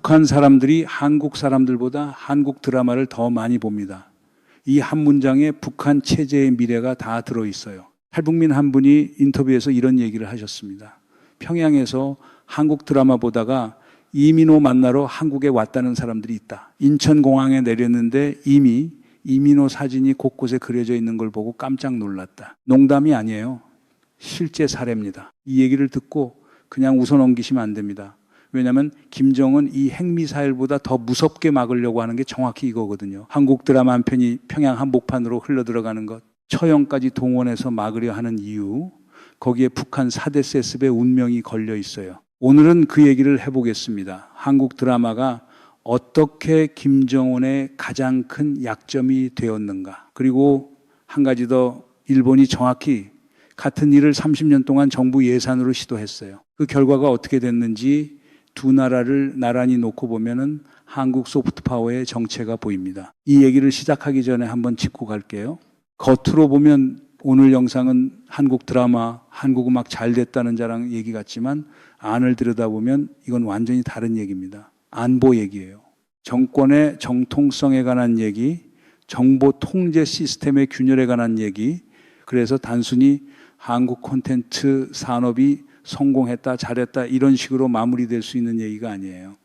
북한 사람들이 한국 사람들보다 한국 드라마를 더 많이 봅니다. 이 한 문장에 북한 체제의 미래가 다 들어있어요. 탈북민 한 분이 인터뷰에서 이런 얘기를 하셨습니다. 평양에서 한국 드라마 보다가 이민호 만나러 한국에 왔다는 사람들이 있다. 인천공항에 내렸는데 이미 이민호 사진이 곳곳에 그려져 있는 걸 보고 깜짝 놀랐다. 농담이 아니에요. 실제 사례입니다. 이 얘기를 듣고 그냥 웃어넘기시면 안 됩니다. 왜냐하면 김정은 이 핵미사일보다 더 무섭게 막으려고 하는 게 정확히 이거거든요. 한국 드라마 한 편이 평양 한복판으로 흘러들어가는 것, 처형까지 동원해서 막으려 하는 이유, 거기에 북한 4대 세습의 운명이 걸려 있어요. 오늘은 그 얘기를 해보겠습니다. 한국 드라마가 어떻게 김정은의 가장 큰 약점이 되었는가. 그리고 한 가지 더, 일본이 정확히 같은 일을 30년 동안 정부 예산으로 시도했어요. 그 결과가 어떻게 됐는지 두 나라를 나란히 놓고 보면은 한국 소프트파워의 정체가 보입니다. 이 얘기를 시작하기 전에 한번 짚고 갈게요. 겉으로 보면 오늘 영상은 한국 드라마, 한국 음악 잘 됐다는 자랑 얘기 같지만 안을 들여다보면 이건 완전히 다른 얘기입니다. 안보 얘기예요. 정권의 정통성에 관한 얘기, 정보 통제 시스템의 균열에 관한 얘기. 그래서 단순히 한국 콘텐츠 산업이 성공했다, 잘했다 이런 식으로 마무리될 수 있는 얘기가 아니에요.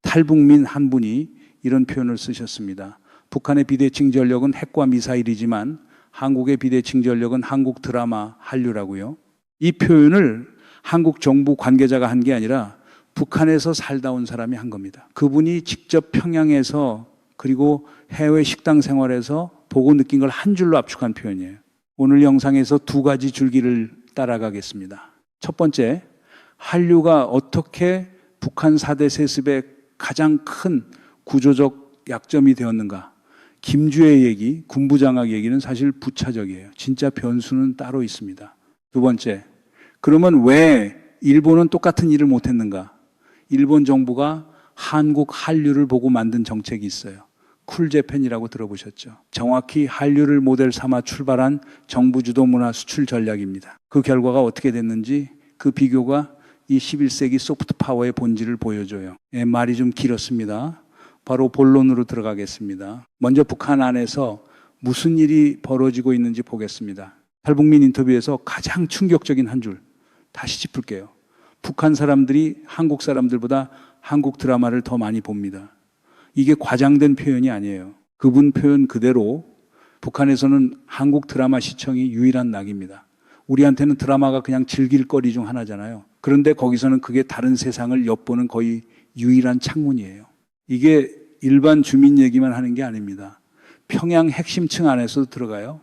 탈북민 한 분이 이런 표현을 쓰셨습니다. 북한의 비대칭 전력은 핵과 미사일이지만 한국의 비대칭 전력은 한국 드라마, 한류라고요. 이 표현을 한국 정부 관계자가 한 게 아니라 북한에서 살다 온 사람이 한 겁니다. 그분이 직접 평양에서 그리고 해외 식당 생활에서 보고 느낀 걸 한 줄로 압축한 표현이에요. 오늘 영상에서 두 가지 줄기를 따라가겠습니다. 첫 번째, 한류가 어떻게 북한 4대 세습의 가장 큰 구조적 약점이 되었는가. 김주의 얘기, 군부장악 얘기는 사실 부차적이에요. 진짜 변수는 따로 있습니다. 두 번째, 그러면 왜 일본은 똑같은 일을 못했는가? 일본 정부가 한국 한류를 보고 만든 정책이 있어요. 쿨재팬이라고 들어보셨죠? 정확히 한류를 모델 삼아 출발한 정부 주도 문화 수출 전략입니다. 그 결과가 어떻게 됐는지 그 비교가 이 11세기 소프트 파워의 본질을 보여줘요. 말이 좀 길었습니다. 바로 본론으로 들어가겠습니다. 먼저 북한 안에서 무슨 일이 벌어지고 있는지 보겠습니다. 탈북민 인터뷰에서 가장 충격적인 한 줄 다시 짚을게요. 북한 사람들이 한국 사람들보다 한국 드라마를 더 많이 봅니다. 이게 과장된 표현이 아니에요. 그분 표현 그대로 북한에서는 한국 드라마 시청이 유일한 낙입니다. 우리한테는 드라마가 그냥 즐길 거리 중 하나잖아요. 그런데 거기서는 그게 다른 세상을 엿보는 거의 유일한 창문이에요. 이게 일반 주민 얘기만 하는 게 아닙니다. 평양 핵심층 안에서도 들어가요.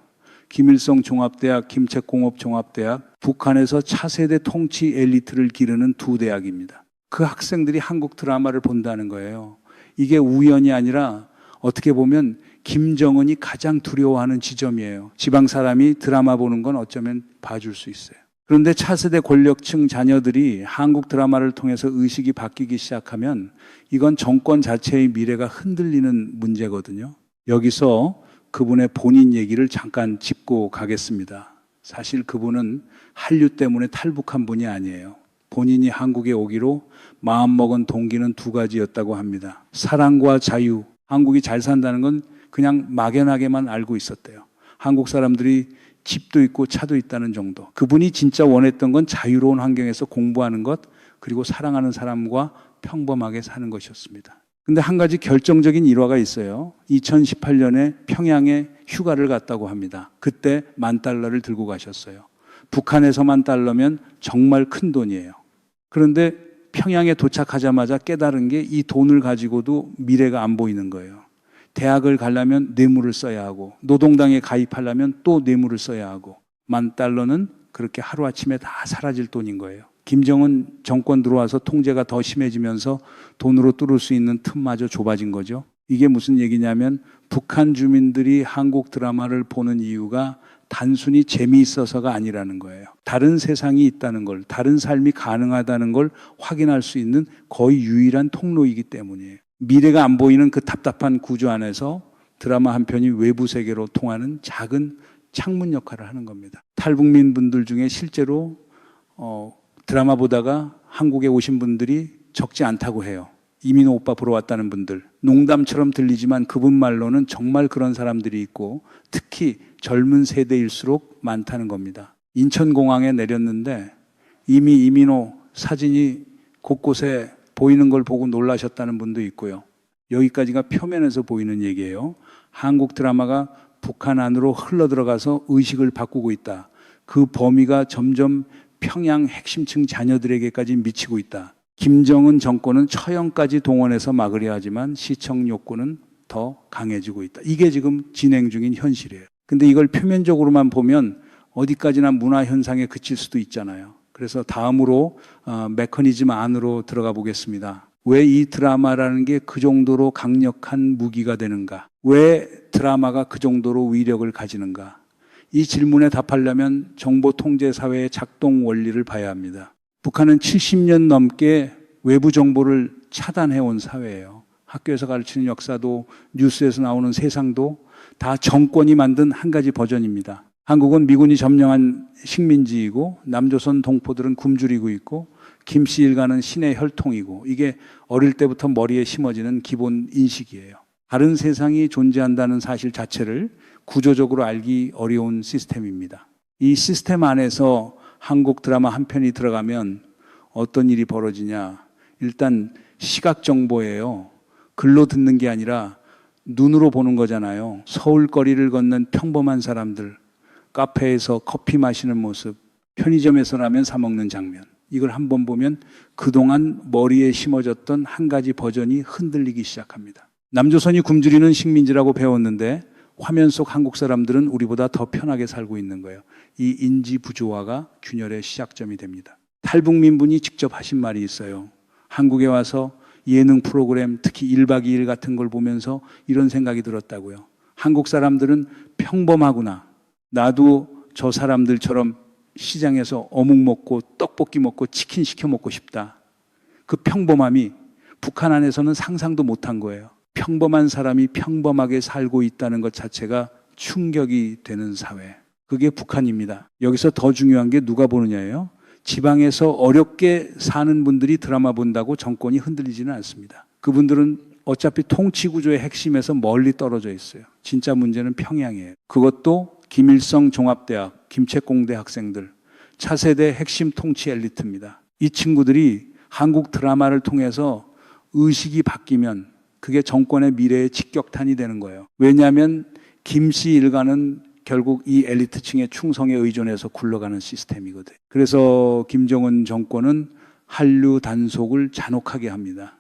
김일성 종합대학, 김책공업 종합대학, 북한에서 차세대 통치 엘리트를 기르는 두 대학입니다. 그 학생들이 한국 드라마를 본다는 거예요. 이게 우연이 아니라 어떻게 보면 김정은이 가장 두려워하는 지점이에요. 지방 사람이 드라마 보는 건 어쩌면 봐줄 수 있어요. 그런데 차세대 권력층 자녀들이 한국 드라마를 통해서 의식이 바뀌기 시작하면 이건 정권 자체의 미래가 흔들리는 문제거든요. 여기서 그분의 본인 얘기를 잠깐 짚고 가겠습니다. 사실 그분은 한류 때문에 탈북한 분이 아니에요. 본인이 한국에 오기로 마음먹은 동기는 두 가지였다고 합니다. 사랑과 자유. 한국이 잘 산다는 건 그냥 막연하게만 알고 있었대요. 한국 사람들이 집도 있고 차도 있다는 정도. 그분이 진짜 원했던 건 자유로운 환경에서 공부하는 것, 그리고 사랑하는 사람과 평범하게 사는 것이었습니다. 근데 한 가지 결정적인 일화가 있어요. 2018년에 평양에 휴가를 갔다고 합니다. 그때 $10,000를 들고 가셨어요. 북한에서만 달러면 정말 큰 돈이에요. 그런데 평양에 도착하자마자 깨달은 게 이 돈을 가지고도 미래가 안 보이는 거예요. 대학을 가려면 뇌물을 써야 하고, 노동당에 가입하려면 또 뇌물을 써야 하고, $10,000는 그렇게 하루아침에 다 사라질 돈인 거예요. 김정은 정권 들어와서 통제가 더 심해지면서 돈으로 뚫을 수 있는 틈마저 좁아진 거죠. 이게 무슨 얘기냐면 북한 주민들이 한국 드라마를 보는 이유가 단순히 재미있어서가 아니라는 거예요. 다른 세상이 있다는 걸, 다른 삶이 가능하다는 걸 확인할 수 있는 거의 유일한 통로이기 때문이에요. 미래가 안 보이는 그 답답한 구조 안에서 드라마 한 편이 외부 세계로 통하는 작은 창문 역할을 하는 겁니다. 탈북민 분들 중에 실제로 드라마 보다가 한국에 오신 분들이 적지 않다고 해요. 이민호 오빠 보러 왔다는 분들, 농담처럼 들리지만 그분 말로는 정말 그런 사람들이 있고 특히 젊은 세대일수록 많다는 겁니다. 인천공항에 내렸는데 이미 이민호 사진이 곳곳에 보이는 걸 보고 놀라셨다는 분도 있고요. 여기까지가 표면에서 보이는 얘기예요. 한국 드라마가 북한 안으로 흘러들어가서 의식을 바꾸고 있다. 그 범위가 점점 평양 핵심층 자녀들에게까지 미치고 있다. 김정은 정권은 처형까지 동원해서 막으려 하지만 시청 욕구는 더 강해지고 있다. 이게 지금 진행 중인 현실이에요. 근데 이걸 표면적으로만 보면 어디까지나 문화 현상에 그칠 수도 있잖아요. 그래서 다음으로 메커니즘 안으로 들어가 보겠습니다. 왜 이 드라마라는 게 그 정도로 강력한 무기가 되는가? 왜 드라마가 그 정도로 위력을 가지는가? 이 질문에 답하려면 정보 통제 사회의 작동 원리를 봐야 합니다. 북한은 70년 넘게 외부 정보를 차단해온 사회예요. 학교에서 가르치는 역사도 뉴스에서 나오는 세상도 다 정권이 만든 한 가지 버전입니다. 한국은 미군이 점령한 식민지이고 남조선 동포들은 굶주리고 있고 김씨 일가는 신의 혈통이고 이게 어릴 때부터 머리에 심어지는 기본 인식이에요. 다른 세상이 존재한다는 사실 자체를 구조적으로 알기 어려운 시스템입니다. 이 시스템 안에서 한국 드라마 한 편이 들어가면 어떤 일이 벌어지냐. 일단 시각 정보예요. 글로 듣는 게 아니라 눈으로 보는 거잖아요. 서울 거리를 걷는 평범한 사람들, 카페에서 커피 마시는 모습, 편의점에서 라면 사 먹는 장면. 이걸 한번 보면 그동안 머리에 심어졌던 한 가지 버전이 흔들리기 시작합니다. 남조선이 굶주리는 식민지라고 배웠는데 화면 속 한국 사람들은 우리보다 더 편하게 살고 있는 거예요. 이 인지 부조화가 균열의 시작점이 됩니다. 탈북민분이 직접 하신 말이 있어요. 한국에 와서 예능 프로그램, 특히 1박 2일 같은 걸 보면서 이런 생각이 들었다고요. 한국 사람들은 평범하구나. 나도 저 사람들처럼 시장에서 어묵 먹고 떡볶이 먹고 치킨 시켜 먹고 싶다. 그 평범함이 북한 안에서는 상상도 못한 거예요. 평범한 사람이 평범하게 살고 있다는 것 자체가 충격이 되는 사회. 그게 북한입니다. 여기서 더 중요한 게 누가 보느냐예요. 지방에서 어렵게 사는 분들이 드라마 본다고 정권이 흔들리지는 않습니다. 그분들은 어차피 통치 구조의 핵심에서 멀리 떨어져 있어요. 진짜 문제는 평양이에요. 그것도 김일성 종합대학, 김책공대 학생들, 차세대 핵심 통치 엘리트입니다. 이 친구들이 한국 드라마를 통해서 의식이 바뀌면 그게 정권의 미래의 직격탄이 되는 거예요. 왜냐하면 김씨 일가는 결국 이 엘리트층의 충성에 의존해서 굴러가는 시스템이거든요. 그래서 김정은 정권은 한류 단속을 잔혹하게 합니다.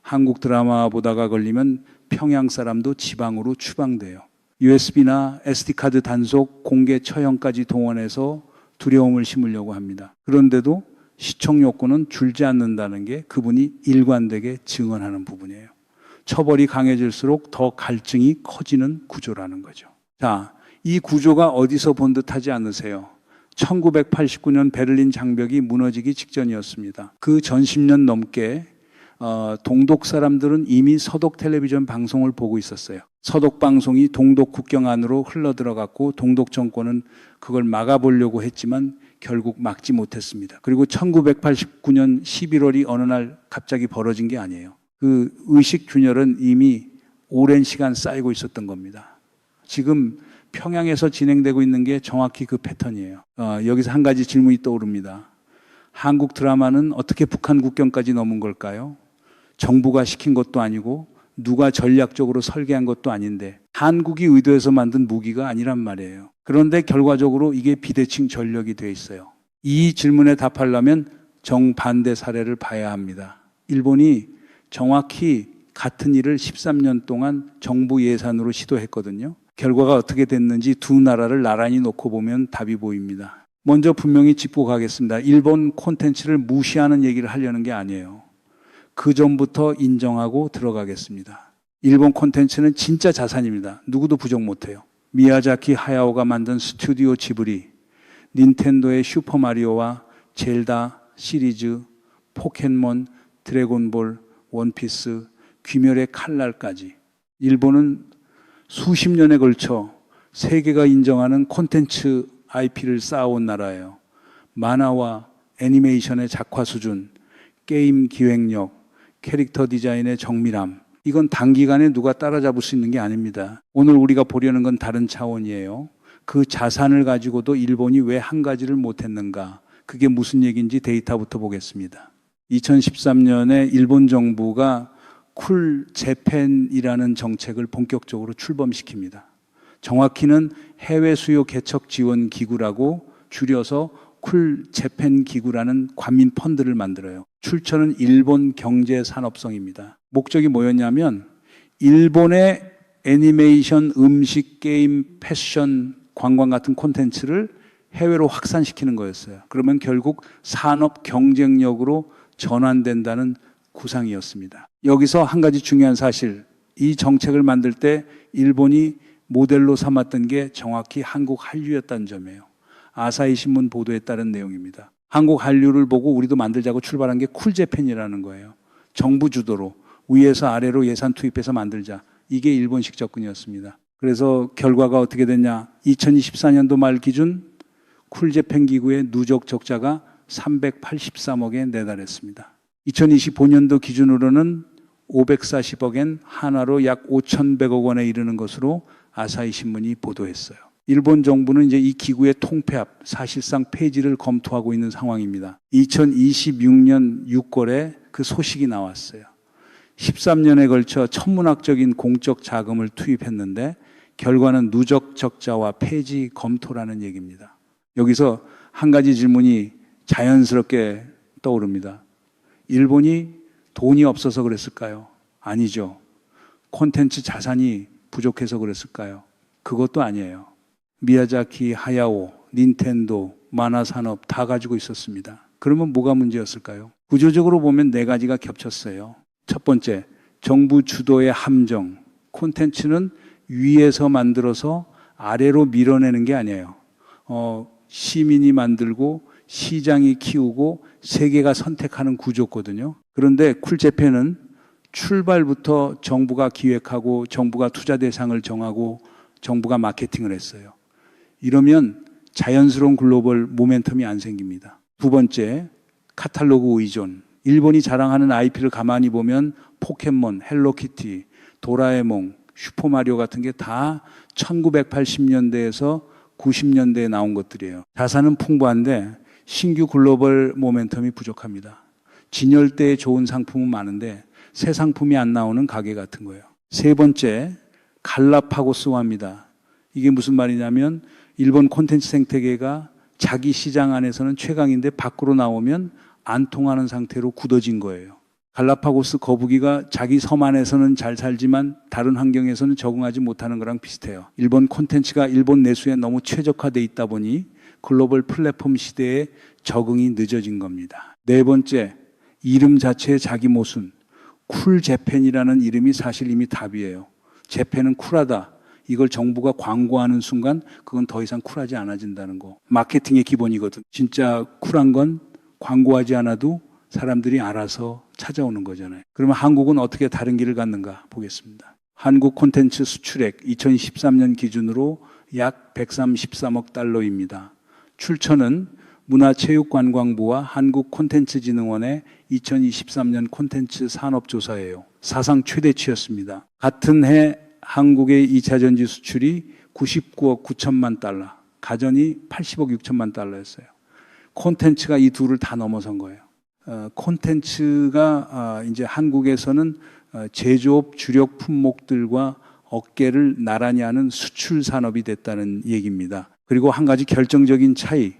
한국 드라마 보다가 걸리면 평양 사람도 지방으로 추방돼요. USB나 SD카드 단속, 공개 처형까지 동원해서 두려움을 심으려고 합니다. 그런데도 시청 욕구는 줄지 않는다는 게 그분이 일관되게 증언하는 부분이에요. 처벌이 강해질수록 더 갈증이 커지는 구조라는 거죠. 자, 이 구조가 어디서 본 듯하지 않으세요? 1989년 베를린 장벽이 무너지기 직전이었습니다. 그 전 10년 넘게 동독 사람들은 이미 서독 텔레비전 방송을 보고 있었어요. 서독 방송이 동독 국경 안으로 흘러들어갔고 동독 정권은 그걸 막아보려고 했지만 결국 막지 못했습니다. 그리고 1989년 11월이 어느 날 갑자기 벌어진 게 아니에요. 그 의식 균열은 이미 오랜 시간 쌓이고 있었던 겁니다. 지금 평양에서 진행되고 있는 게 정확히 그 패턴이에요. 여기서 한 가지 질문이 떠오릅니다. 한국 드라마는 어떻게 북한 국경까지 넘은 걸까요? 정부가 시킨 것도 아니고 누가 전략적으로 설계한 것도 아닌데 한국이 의도해서 만든 무기가 아니란 말이에요. 그런데 결과적으로 이게 비대칭 전력이 돼 있어요. 이 질문에 답하려면 정반대 사례를 봐야 합니다. 일본이 정확히 같은 일을 13년 동안 정부 예산으로 시도했거든요. 결과가 어떻게 됐는지 두 나라를 나란히 놓고 보면 답이 보입니다. 먼저 분명히 짚고 가겠습니다. 일본 콘텐츠를 무시하는 얘기를 하려는 게 아니에요. 그 전부터 인정하고 들어가겠습니다. 일본 콘텐츠는 진짜 자산입니다. 누구도 부정 못해요. 미야자키 하야오가 만든 스튜디오 지브리, 닌텐도의 슈퍼마리오와 젤다 시리즈, 포켓몬, 드래곤볼, 원피스, 귀멸의 칼날까지 일본은 수십 년에 걸쳐 세계가 인정하는 콘텐츠 IP를 쌓아온 나라예요. 만화와 애니메이션의 작화 수준, 게임 기획력, 캐릭터 디자인의 정밀함. 이건 단기간에 누가 따라잡을 수 있는 게 아닙니다. 오늘 우리가 보려는 건 다른 차원이에요. 그 자산을 가지고도 일본이 왜 한 가지를 못했는가. 그게 무슨 얘기인지 데이터부터 보겠습니다. 2013년에 일본 정부가 쿨 재팬이라는 정책을 본격적으로 출범시킵니다. 정확히는 해외 수요 개척 지원 기구라고 줄여서 쿨 재팬 기구라는 관민 펀드를 만들어요. 출처는 일본 경제 산업성입니다. 목적이 뭐였냐면 일본의 애니메이션, 음식, 게임, 패션, 관광 같은 콘텐츠를 해외로 확산시키는 거였어요. 그러면 결국 산업 경쟁력으로 전환된다는 구상이었습니다. 여기서 한 가지 중요한 사실, 이 정책을 만들 때 일본이 모델로 삼았던 게 정확히 한국 한류였다는 점이에요. 아사히 신문 보도에 따른 내용입니다. 한국 한류를 보고 우리도 만들자고 출발한 게 쿨재팬이라는 거예요. 정부 주도로 위에서 아래로 예산 투입해서 만들자. 이게 일본식 접근이었습니다. 그래서 결과가 어떻게 됐냐. 2024년도 말 기준 쿨재팬 기구의 누적 적자가 383억에 내달했습니다. 2025년도 기준으로는 540억엔 한화로 약 5,100억 원에 이르는 것으로 아사히 신문이 보도했어요. 일본 정부는 이제 이 기구의 통폐합, 사실상 폐지를 검토하고 있는 상황입니다. 2026년 6월에 그 소식이 나왔어요. 13년에 걸쳐 천문학적인 공적 자금을 투입했는데 결과는 누적 적자와 폐지 검토라는 얘기입니다. 여기서 한 가지 질문이 자연스럽게 떠오릅니다. 일본이 돈이 없어서 그랬을까요? 아니죠. 콘텐츠 자산이 부족해서 그랬을까요? 그것도 아니에요. 미야자키, 하야오, 닌텐도, 만화산업 다 가지고 있었습니다. 그러면 뭐가 문제였을까요? 구조적으로 보면 네 가지가 겹쳤어요. 첫 번째, 정부 주도의 함정. 콘텐츠는 위에서 만들어서 아래로 밀어내는 게 아니에요. 시민이 만들고 시장이 키우고 세계가 선택하는 구조거든요. 그런데 쿨재팬은 출발부터 정부가 기획하고 정부가 투자 대상을 정하고 정부가 마케팅을 했어요. 이러면 자연스러운 글로벌 모멘텀이 안 생깁니다. 두 번째, 카탈로그 의존. 일본이 자랑하는 IP를 가만히 보면 포켓몬, 헬로키티, 도라에몽, 슈퍼마리오 같은 게 다 1980년대에서 90년대에 나온 것들이에요. 자산은 풍부한데 신규 글로벌 모멘텀이 부족합니다. 진열대에 좋은 상품은 많은데 새 상품이 안 나오는 가게 같은 거예요. 세 번째, 갈라파고스화입니다. 이게 무슨 말이냐면 일본 콘텐츠 생태계가 자기 시장 안에서는 최강인데 밖으로 나오면 안 통하는 상태로 굳어진 거예요. 갈라파고스 거북이가 자기 섬 안에서는 잘 살지만 다른 환경에서는 적응하지 못하는 거랑 비슷해요. 일본 콘텐츠가 일본 내수에 너무 최적화돼 있다 보니 글로벌 플랫폼 시대에 적응이 늦어진 겁니다. 네 번째, 이름 자체의 자기 모순. 쿨재팬이라는 이름이 사실 이미 답이에요. 재팬은 쿨하다. 이걸 정부가 광고하는 순간 그건 더 이상 쿨하지 않아진다는 거. 마케팅의 기본이거든. 진짜 쿨한 건 광고하지 않아도 사람들이 알아서 찾아오는 거잖아요. 그러면 한국은 어떻게 다른 길을 갔는가 보겠습니다. 한국 콘텐츠 수출액 2013년 기준으로 약 133억 달러입니다. 출처는 문화체육관광부와 한국콘텐츠진흥원의 2023년 콘텐츠 산업조사예요. 사상 최대치였습니다. 같은 해 한국의 2차 전지 수출이 99억 9천만 달러, 가전이 80억 6천만 달러였어요. 콘텐츠가 이 둘을 다 넘어선 거예요. 콘텐츠가 이제 한국에서는 제조업 주력 품목들과 어깨를 나란히 하는 수출 산업이 됐다는 얘기입니다. 그리고 한 가지 결정적인 차이,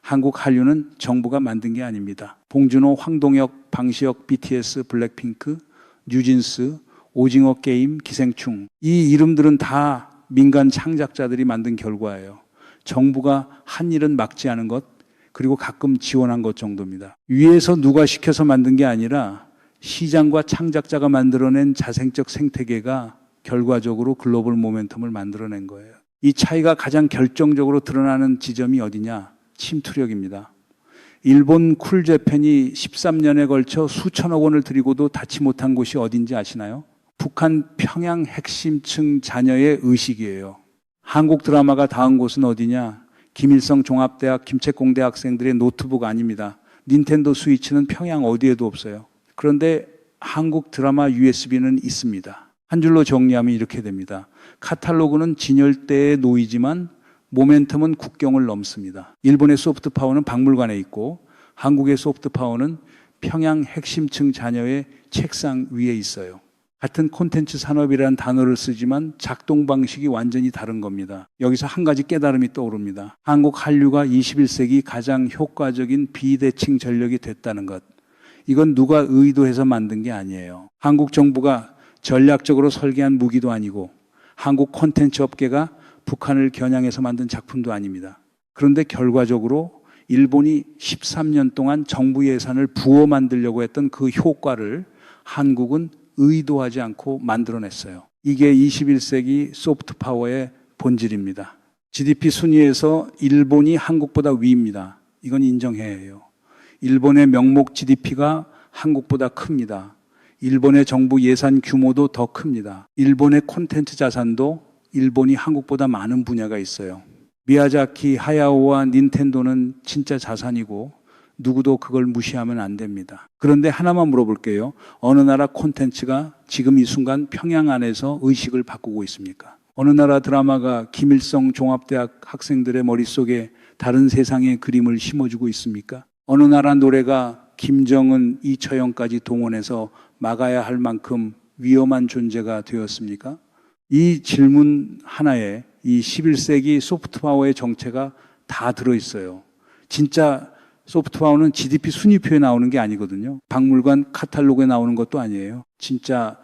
한국 한류는 정부가 만든 게 아닙니다. 봉준호, 황동혁, 방시혁, BTS, 블랙핑크, 뉴진스, 오징어 게임, 기생충, 이 이름들은 다 민간 창작자들이 만든 결과예요. 정부가 한 일은 막지 않은 것, 그리고 가끔 지원한 것 정도입니다. 위에서 누가 시켜서 만든 게 아니라 시장과 창작자가 만들어낸 자생적 생태계가 결과적으로 글로벌 모멘텀을 만들어낸 거예요. 이 차이가 가장 결정적으로 드러나는 지점이 어디냐? 침투력입니다. 일본 쿨재팬이 13년에 걸쳐 수천억 원을 들이고도 닿지 못한 곳이 어딘지 아시나요? 북한 평양 핵심층 자녀의 의식이에요. 한국 드라마가 닿은 곳은 어디냐? 김일성 종합대학 김책공대 학생들의 노트북 아닙니다. 닌텐도 스위치는 평양 어디에도 없어요. 그런데 한국 드라마 USB는 있습니다. 한 줄로 정리하면 이렇게 됩니다. 카탈로그는 진열대에 놓이지만 모멘텀은 국경을 넘습니다. 일본의 소프트 파워는 박물관에 있고 한국의 소프트 파워는 평양 핵심층 자녀의 책상 위에 있어요. 같은 콘텐츠 산업이라는 단어를 쓰지만 작동 방식이 완전히 다른 겁니다. 여기서 한 가지 깨달음이 떠오릅니다. 한국 한류가 21세기 가장 효과적인 비대칭 전력이 됐다는 것. 이건 누가 의도해서 만든 게 아니에요. 한국 정부가 전략적으로 설계한 무기도 아니고 한국 콘텐츠 업계가 북한을 겨냥해서 만든 작품도 아닙니다. 그런데 결과적으로 일본이 13년 동안 정부 예산을 부어 만들려고 했던 그 효과를 한국은 의도하지 않고 만들어냈어요. 이게 21세기 소프트 파워의 본질입니다. GDP 순위에서 일본이 한국보다 위입니다. 이건 인정해야 해요. 일본의 명목 GDP가 한국보다 큽니다. 일본의 정부 예산 규모도 더 큽니다. 일본의 콘텐츠 자산도 일본이 한국보다 많은 분야가 있어요. 미야자키, 하야오와 닌텐도는 진짜 자산이고 누구도 그걸 무시하면 안 됩니다. 그런데 하나만 물어볼게요. 어느 나라 콘텐츠가 지금 이 순간 평양 안에서 의식을 바꾸고 있습니까? 어느 나라 드라마가 김일성 종합대학 학생들의 머릿속에 다른 세상의 그림을 심어주고 있습니까? 어느 나라 노래가 김정은, 이처영까지 동원해서 막아야 할 만큼 위험한 존재가 되었습니까? 이 질문 하나에 이 11세기 소프트파워의 정체가 다 들어있어요. 진짜 소프트파워는 GDP 순위표에 나오는 게 아니거든요. 박물관 카탈로그에 나오는 것도 아니에요. 진짜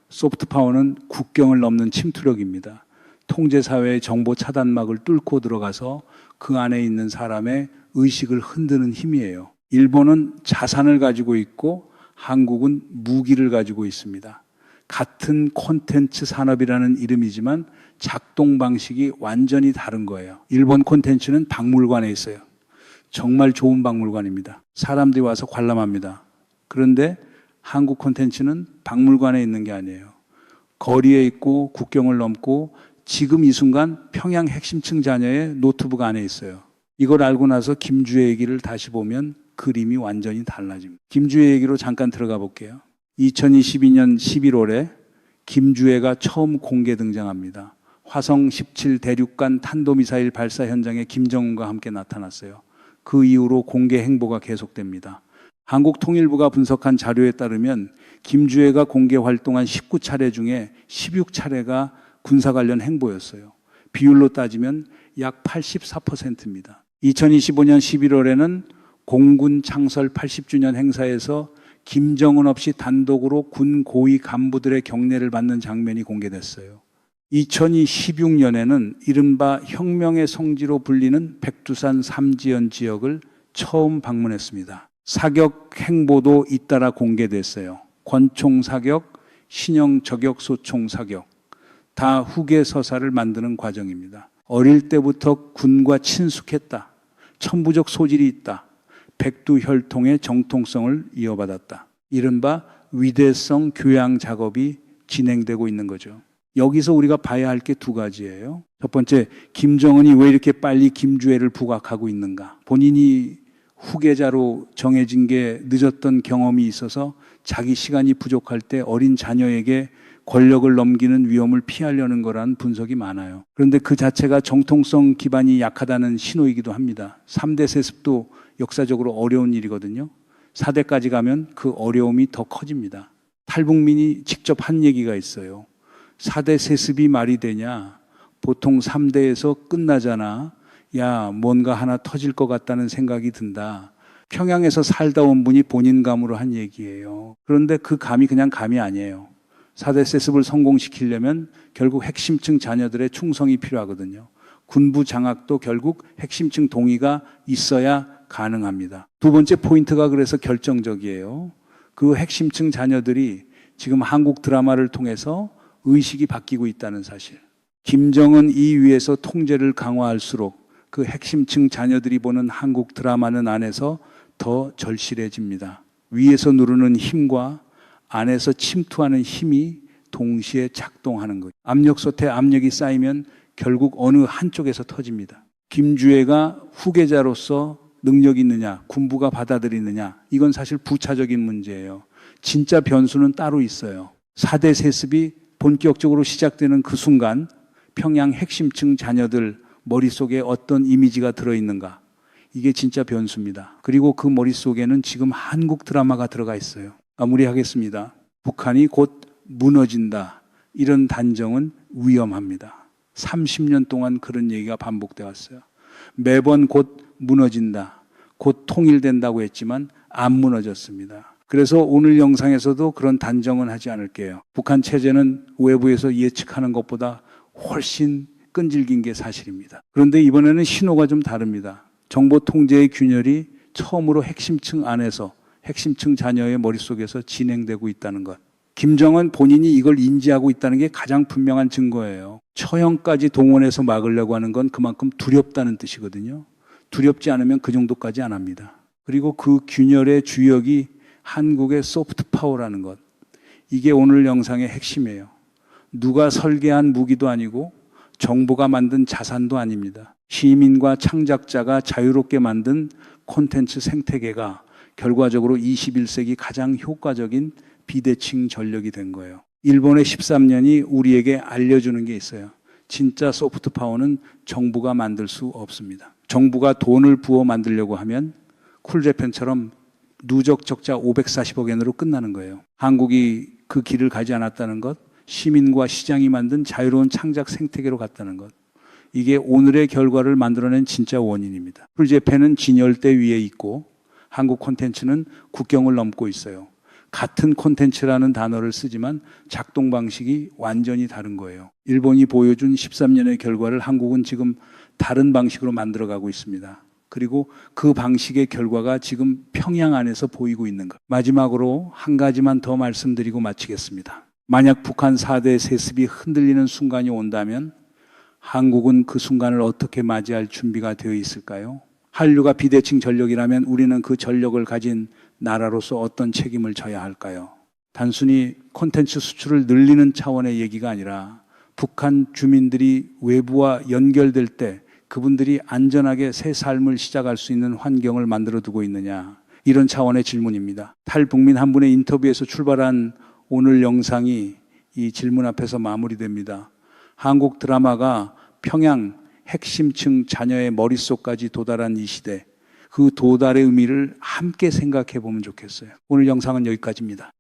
소프트파워는 국경을 넘는 침투력입니다. 통제사회의 정보 차단막을 뚫고 들어가서 그 안에 있는 사람의 의식을 흔드는 힘이에요. 일본은 자산을 가지고 있고 한국은 무기를 가지고 있습니다. 같은 콘텐츠 산업이라는 이름이지만 작동 방식이 완전히 다른 거예요. 일본 콘텐츠는 박물관에 있어요. 정말 좋은 박물관입니다. 사람들이 와서 관람합니다. 그런데 한국 콘텐츠는 박물관에 있는 게 아니에요. 거리에 있고 국경을 넘고 지금 이 순간 평양 핵심층 자녀의 노트북 안에 있어요. 이걸 알고 나서 김주의 얘기를 다시 보면 그림이 완전히 달라집니다. 김주의 얘기로 잠깐 들어가 볼게요. 2022년 11월에 김주혜가 처음 공개 등장합니다. 화성 17 대륙간 탄도미사일 발사 현장에 김정은과 함께 나타났어요. 그 이후로 공개 행보가 계속됩니다. 한국통일부가 분석한 자료에 따르면 김주혜가 공개 활동한 19차례 중에 16차례가 군사 관련 행보였어요. 비율로 따지면 약 84%입니다. 2025년 11월에는 공군 창설 80주년 행사에서 김정은 없이 단독으로 군 고위 간부들의 경례를 받는 장면이 공개됐어요. 2016년에는 이른바 혁명의 성지로 불리는 백두산 삼지연 지역을 처음 방문했습니다. 사격 행보도 잇따라 공개됐어요. 권총 사격, 신형 저격 소총 사격, 다 후계 서사를 만드는 과정입니다. 어릴 때부터 군과 친숙했다. 천부적 소질이 있다. 백두혈통의 정통성을 이어받았다. 이른바 위대성 교양 작업이 진행되고 있는 거죠. 여기서 우리가 봐야 할 게 두 가지예요. 첫 번째, 김정은이 왜 이렇게 빨리 김주혜를 부각하고 있는가? 본인이 후계자로 정해진 게 늦었던 경험이 있어서 자기 시간이 부족할 때 어린 자녀에게 권력을 넘기는 위험을 피하려는 거라는 분석이 많아요. 그런데 그 자체가 정통성 기반이 약하다는 신호이기도 합니다. 3대 세습도 역사적으로 어려운 일이거든요. 4대까지 가면 그 어려움이 더 커집니다. 탈북민이 직접 한 얘기가 있어요. 4대 세습이 말이 되냐? 보통 3대에서 끝나잖아. 야, 뭔가 하나 터질 것 같다는 생각이 든다. 평양에서 살다 온 분이 본인 감으로 한 얘기예요. 그런데 그 감이 그냥 감이 아니에요. 4대 세습을 성공시키려면 결국 핵심층 자녀들의 충성이 필요하거든요. 군부 장악도 결국 핵심층 동의가 있어야 가능합니다. 두 번째 포인트가 그래서 결정적이에요. 그 핵심층 자녀들이 지금 한국 드라마를 통해서 의식이 바뀌고 있다는 사실. 김정은 이위에서 통제를 강화할수록 그 핵심층 자녀들이 보는 한국 드라마는 안에서 더 절실해집니다. 위에서 누르는 힘과 안에서 침투하는 힘이 동시에 작동하는 거예요. 압력솥에 압력이 쌓이면 결국 어느 한쪽에서 터집니다. 김주혜가 후계자로서 능력이 있느냐, 군부가 받아들이느냐, 이건 사실 부차적인 문제예요. 진짜 변수는 따로 있어요. 4대 세습이 본격적으로 시작되는 그 순간 평양 핵심층 자녀들 머릿속에 어떤 이미지가 들어있는가. 이게 진짜 변수입니다. 그리고 그 머릿속에는 지금 한국 드라마가 들어가 있어요. 마무리하겠습니다. 북한이 곧 무너진다. 이런 단정은 위험합니다. 30년 동안 그런 얘기가 반복돼 왔어요. 매번 곧 무너진다. 곧 통일된다고 했지만 안 무너졌습니다. 그래서 오늘 영상에서도 그런 단정은 하지 않을게요. 북한 체제는 외부에서 예측하는 것보다 훨씬 끈질긴 게 사실입니다. 그런데 이번에는 신호가 좀 다릅니다. 정보 통제의 균열이 처음으로 핵심층 안에서 핵심층 자녀의 머릿속에서 진행되고 있다는 것. 김정은 본인이 이걸 인지하고 있다는 게 가장 분명한 증거예요. 처형까지 동원해서 막으려고 하는 건 그만큼 두렵다는 뜻이거든요. 두렵지 않으면 그 정도까지 안 합니다. 그리고 그 균열의 주역이 한국의 소프트 파워라는 것. 이게 오늘 영상의 핵심이에요. 누가 설계한 무기도 아니고 정부가 만든 자산도 아닙니다. 시민과 창작자가 자유롭게 만든 콘텐츠 생태계가 결과적으로 21세기 가장 효과적인 비대칭 전력이 된 거예요. 일본의 13년이 우리에게 알려주는 게 있어요. 진짜 소프트 파워는 정부가 만들 수 없습니다. 정부가 돈을 부어 만들려고 하면 쿨재팬처럼 누적 적자 540억 엔으로 끝나는 거예요. 한국이 그 길을 가지 않았다는 것, 시민과 시장이 만든 자유로운 창작 생태계로 갔다는 것. 이게 오늘의 결과를 만들어낸 진짜 원인입니다. 쿨재팬은 진열대 위에 있고 한국 콘텐츠는 국경을 넘고 있어요. 같은 콘텐츠라는 단어를 쓰지만 작동 방식이 완전히 다른 거예요. 일본이 보여준 13년의 결과를 한국은 지금 다른 방식으로 만들어가고 있습니다. 그리고 그 방식의 결과가 지금 평양 안에서 보이고 있는 것. 마지막으로 한 가지만 더 말씀드리고 마치겠습니다. 만약 북한 4대 세습이 흔들리는 순간이 온다면 한국은 그 순간을 어떻게 맞이할 준비가 되어 있을까요? 한류가 비대칭 전력이라면 우리는 그 전력을 가진 나라로서 어떤 책임을 져야 할까요? 단순히 콘텐츠 수출을 늘리는 차원의 얘기가 아니라 북한 주민들이 외부와 연결될 때 그분들이 안전하게 새 삶을 시작할 수 있는 환경을 만들어 두고 있느냐. 이런 차원의 질문입니다. 탈북민 한 분의 인터뷰에서 출발한 오늘 영상이 이 질문 앞에서 마무리됩니다. 한국 드라마가 평양 핵심층 자녀의 머릿속까지 도달한 이 시대, 그 도달의 의미를 함께 생각해 보면 좋겠어요. 오늘 영상은 여기까지입니다.